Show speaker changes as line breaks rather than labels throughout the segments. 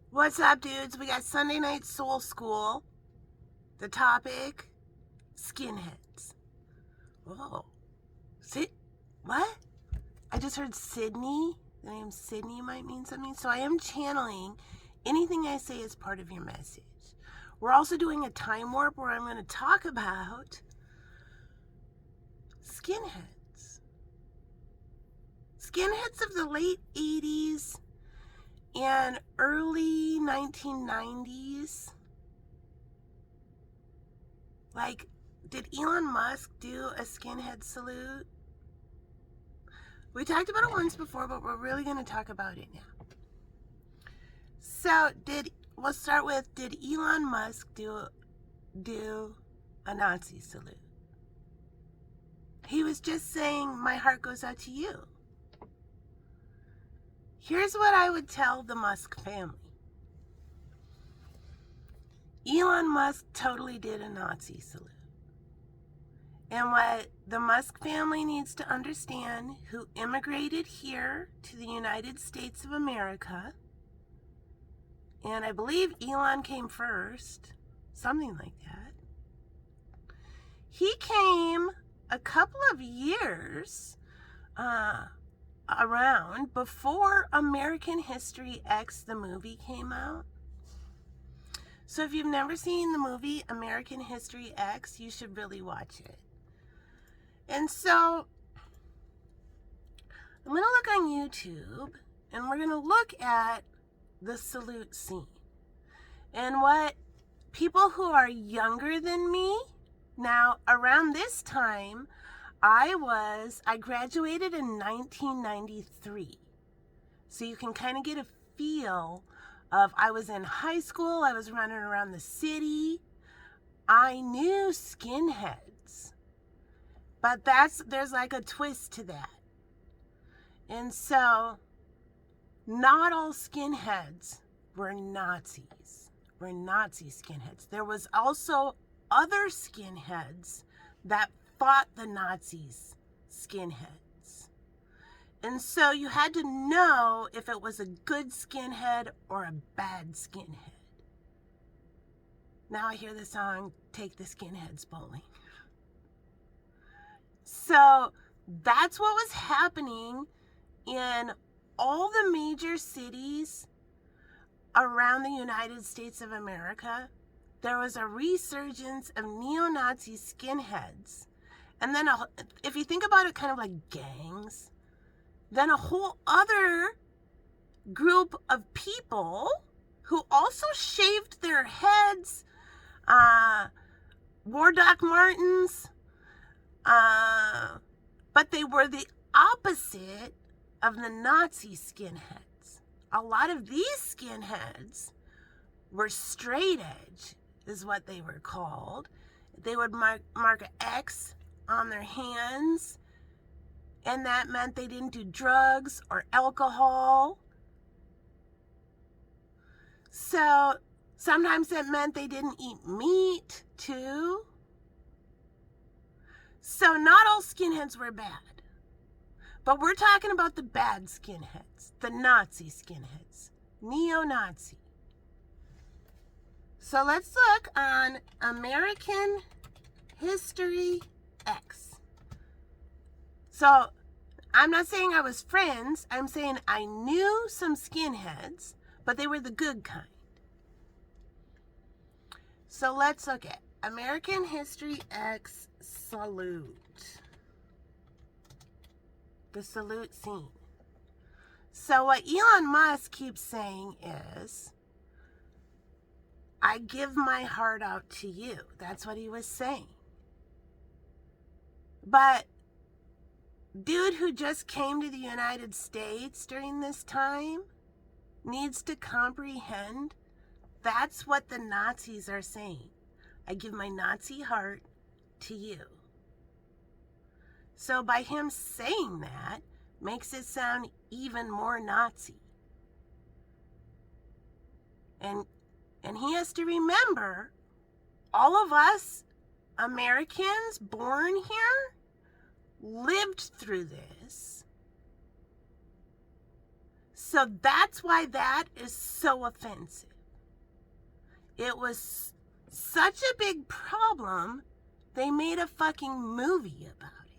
What's up, dudes? We got Sunday Night Soul School. The topic, skinheads. Whoa. What? I just heard Sydney. The name Sydney might mean something. So I am channeling anything I say as part of your message. We're also doing a time warp where I'm going to talk about skinheads. Skinheads of the late 80s and early 1990s. Like, did Elon Musk do a skinhead salute? We talked about it once before, but we're really going to talk about it now. So, we'll start with, did Elon Musk do a Nazi salute? He was just saying, my heart goes out to you. Here's what I would tell the Musk family. Elon Musk totally did a Nazi salute. And what the Musk family needs to understand, who immigrated here to the United States of America, and I believe Elon came first, something like that. He came a couple of years around before American History X, the movie, came out. So if you've never seen the movie American History X, you should really watch it. And so I'm going to look on YouTube and we're going to look at the salute scene. And what people who are younger than me, now around this time, I graduated in 1993. So you can kind of get a feel of, I was in high school, I was running around the city. I knew skinheads. But there's like a twist to that. And so, not all skinheads were Nazis, were Nazi skinheads. There was also other skinheads that fought the Nazis' skinheads. And so you had to know if it was a good skinhead or a bad skinhead. Now I hear the song, Take the Skinheads Bowling. So that's what was happening in all the major cities around the United States of America. There was a resurgence of neo-Nazi skinheads. And then, if you think about it kind of like gangs, then a whole other group of people who also shaved their heads, wore Doc Martens, but they were the opposite of the Nazi skinheads. A lot of these skinheads were straight edge, is what they were called. They would mark an X on their hands, and that meant they didn't do drugs or alcohol. So sometimes it meant they didn't eat meat too. So not all skinheads were bad. But we're talking about the bad skinheads, the Nazi skinheads, neo-Nazi. So let's look on American History X. So I'm not saying I was friends. I'm saying I knew some skinheads, but they were the good kind. So let's look at American History X salute. The salute scene. So what Elon Musk keeps saying is, I give my heart out to you. That's what he was saying. But dude who just came to the United States during this time needs to comprehend that's what the Nazis are saying. I give my Nazi heart to you. So by him saying that, makes it sound even more Nazi. And he has to remember, all of us Americans born here lived through this. So that's why that is so offensive. It was such a big problem, they made a fucking movie about it.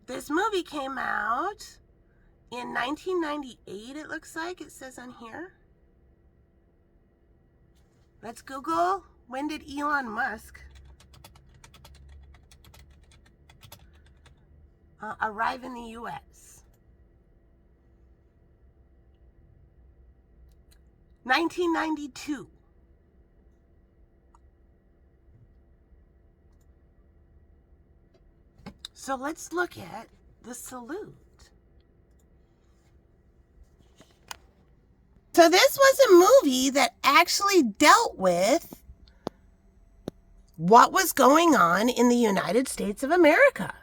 This movie came out in 1998, it looks like. It says on here. Let's Google, when did Elon Musk arrive in the U.S.? 1992. So let's look at the salute. So this was a movie that actually dealt with what was going on in the United States of America.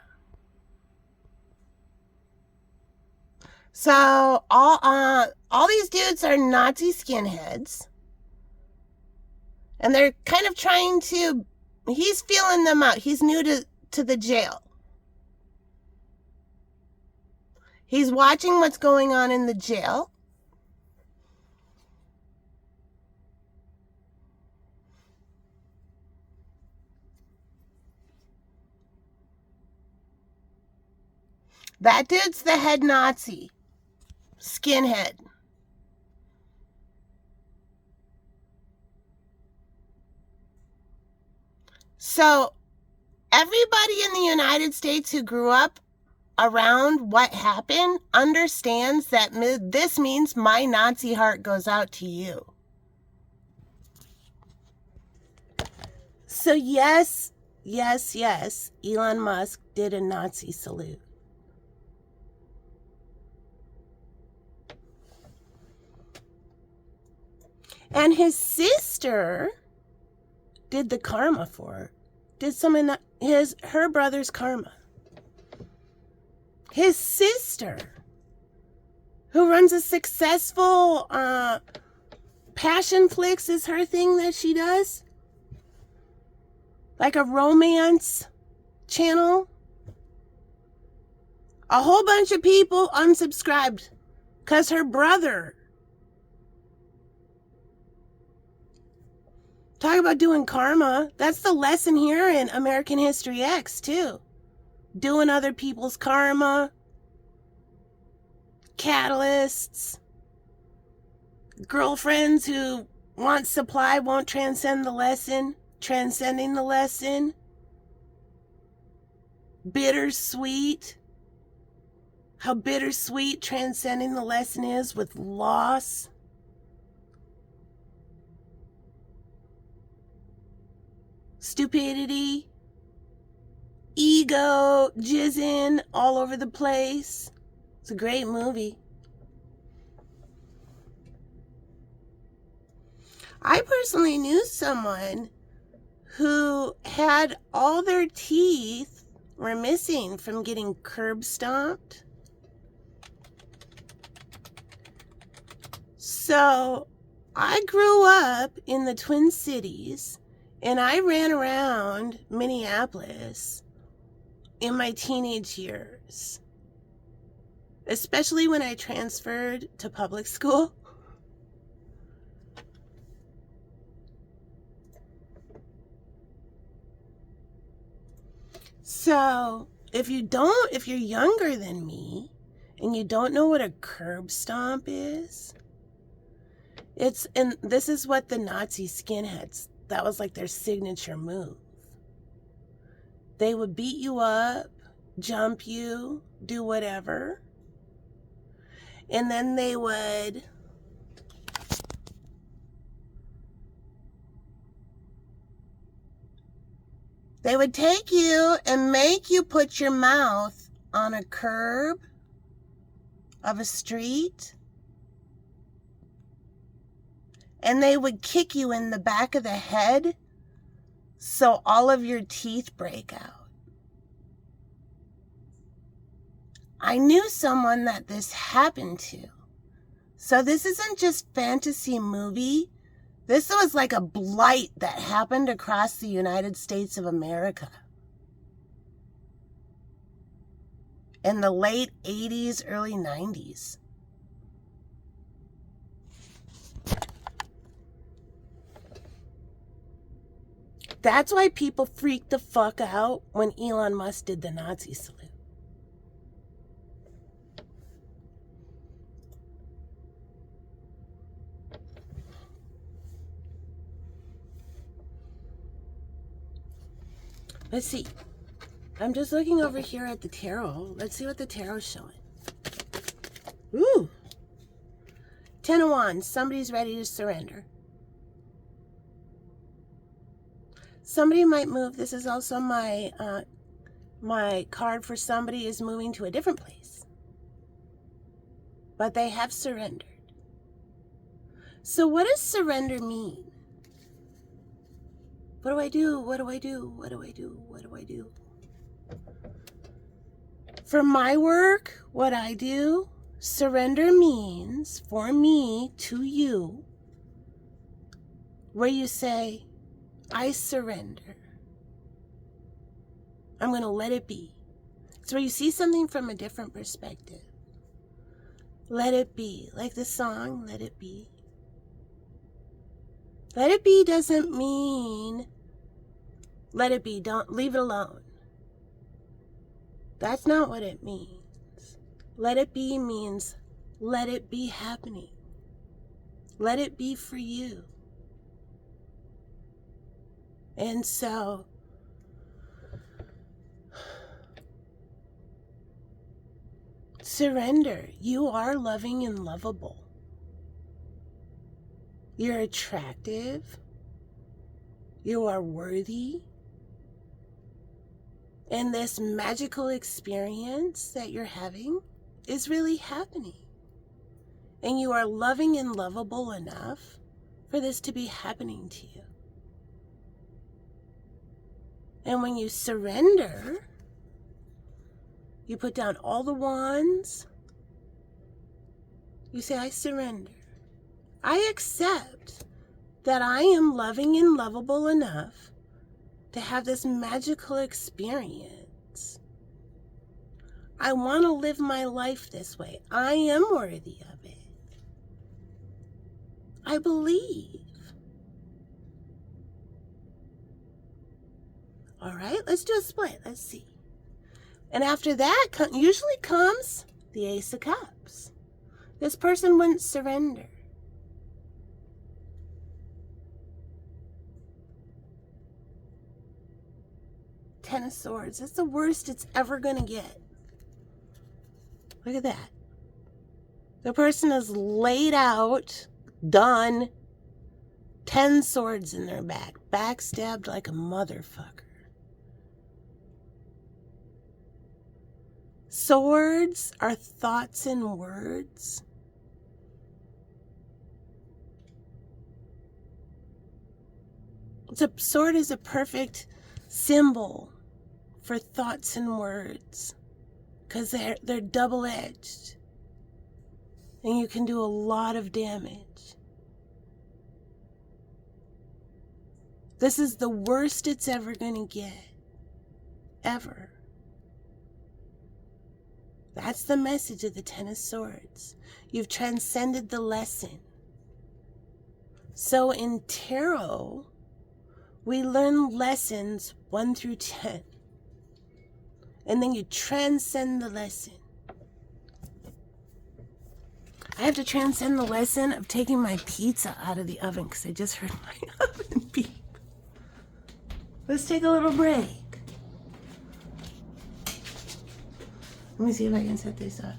So all these dudes are Nazi skinheads. And they're kind of trying to, he's feeling them out. He's new to the jail. He's watching what's going on in the jail. That dude's the head Nazi. Skinhead. So, everybody in the United States who grew up around what happened understands that this means my Nazi heart goes out to you. So yes, Elon Musk did a Nazi salute. And his sister did the karma for it. Did some of her brother's karma. His sister, who runs a successful passion flicks, is her thing that she does. Like a romance channel. A whole bunch of people unsubscribed because her brother. Talk about doing karma. That's the lesson here in American History X, too. Doing other people's karma. Catalysts. Girlfriends who want supply won't transcend the lesson. Transcending the lesson. Bittersweet. How bittersweet transcending the lesson is with loss. Stupidity, ego, jizzing all over the place. It's a great movie. I personally knew someone who had all their teeth were missing from getting curb stomped. So I grew up in the Twin Cities. And I ran around Minneapolis in my teenage years, especially when I transferred to public school. So if you're younger than me and you don't know what a curb stomp is, and this is what the Nazi skinheads, that was like their signature move. They would beat you up, jump you, do whatever. And then they would take you and make you put your mouth on a curb of a street. And they would kick you in the back of the head so all of your teeth break out. I knew someone that this happened to. So this isn't just fantasy movie. This was like a blight that happened across the United States of America. in the late 80s, early 90s. That's why people freaked the fuck out when Elon Musk did the Nazi salute. Let's see. I'm just looking over here at the tarot. Let's see what the tarot's showing. Ooh. 10 of Wands. Somebody's ready to surrender. Somebody might move. This is also my card for somebody is moving to a different place. But they have surrendered. So what does surrender mean? What do I do? What do I do? What do I do? What do I do? For my work, what I do, surrender means, for me, to you, where you say, I surrender. I'm going to let it be. It's where you see something from a different perspective. Let it be. Like the song, Let It Be. Let it be doesn't mean let it be, don't leave it alone. That's not what it means. Let it be means let it be happening. Let it be for you. And so, surrender. You are loving and lovable. You're attractive. You are worthy. And this magical experience that you're having is really happening. And you are loving and lovable enough for this to be happening to you. And when you surrender, you put down all the wands. You say, I surrender. I accept that I am loving and lovable enough to have this magical experience. I want to live my life this way. I am worthy of it. I believe. All right, let's do a split. Let's see. And after that usually comes the Ace of Cups. This person wouldn't surrender. Ten of Swords. That's the worst it's ever going to get. Look at that. The person is laid out, done, 10 swords in their back, backstabbed like a motherfucker. Swords are thoughts and words. A sword is a perfect symbol for thoughts and words because they're double-edged and you can do a lot of damage. This is the worst it's ever going to get. Ever. That's the message of the Ten of Swords. You've transcended the lesson. So in tarot, we learn lessons 1 through 10. And then you transcend the lesson. I have to transcend the lesson of taking my pizza out of the oven because I just heard my oven beep. Let's take a little break. Let me see if I can set this up.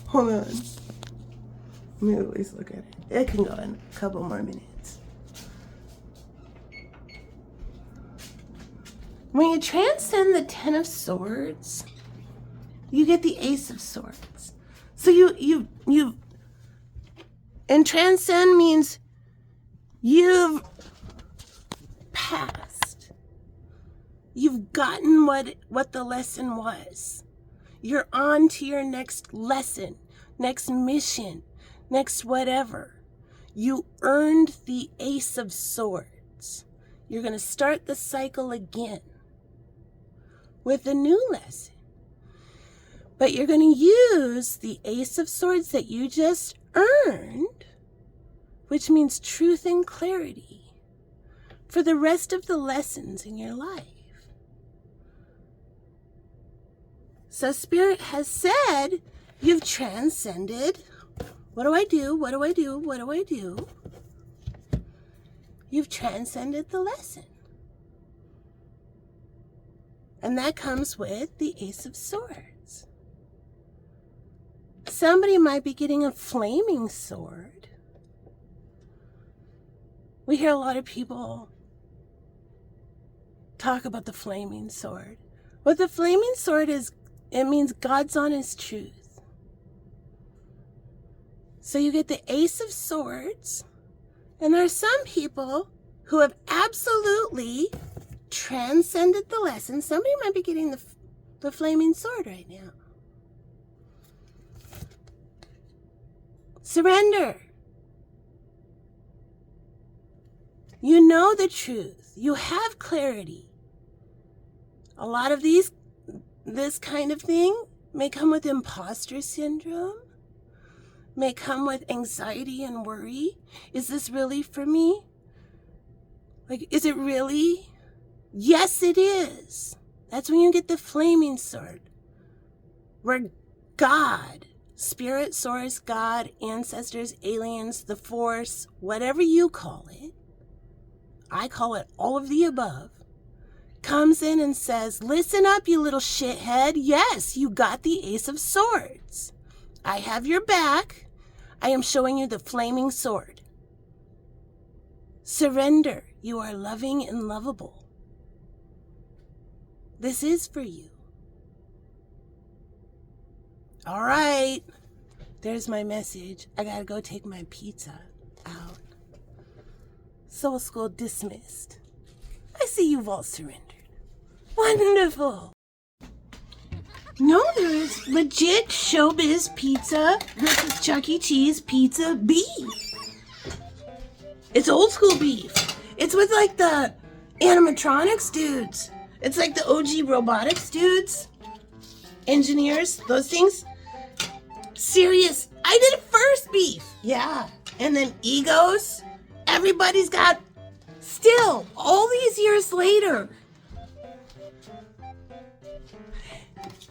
Hold on. Let me at least look at it. It can go in a couple more minutes. When you transcend the Ten of Swords, you get the Ace of Swords. So you and transcend means you've passed. You've gotten what the lesson was. You're on to your next lesson, next mission, next whatever. You earned the Ace of Swords. You're going to start the cycle again with a new lesson. But you're going to use the Ace of Swords that you just earned, which means truth and clarity, for the rest of the lessons in your life. So Spirit has said, you've transcended. What do I do? What do I do? What do I do? You've transcended the lesson. And that comes with the Ace of Swords. Somebody might be getting a flaming sword. We hear a lot of people talk about the flaming sword. What the flaming sword is, it means God's honest truth. So you get the Ace of Swords, and there are some people who have absolutely transcended the lesson. Somebody might be getting the flaming sword right now. Surrender. You know the truth. You have clarity. A lot of this kind of thing may come with imposter syndrome, may come with anxiety and worry. Is this really for me? Like, is it really? Yes, it is. That's when you get the flaming sword, where God, Spirit, Source, God, ancestors, aliens, the Force, whatever you call it, I call it all of the above, comes in and says, listen up, you little shithead. Yes, you got the Ace of Swords. I have your back. I am showing you the flaming sword. Surrender. You are loving and lovable. This is for you. All right. There's my message. I gotta go take my pizza out. Soul School dismissed. I see you've all surrendered. Wonderful. No, there is legit Showbiz Pizza versus Chuck E. Cheese pizza beef. It's old school beef. It's with like the animatronics dudes. It's like the OG robotics dudes. Engineers, those things. Serious. I did it first, beef. Yeah. And then egos. Everybody's got, still, all these years later,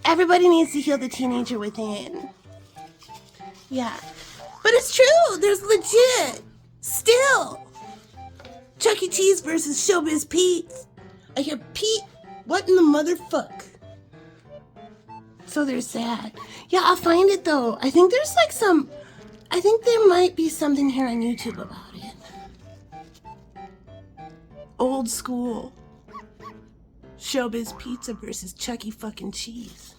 everybody needs to heal the teenager within. Yeah. But it's true. There's legit, still, Chuck E. Cheese versus Showbiz Pete. I hear Pete, what in the motherfuck? So there's that. Yeah, I'll find it though. I think there's like I think there might be something here on YouTube about it. Old school Showbiz Pizza versus Chuck E. fucking Cheese.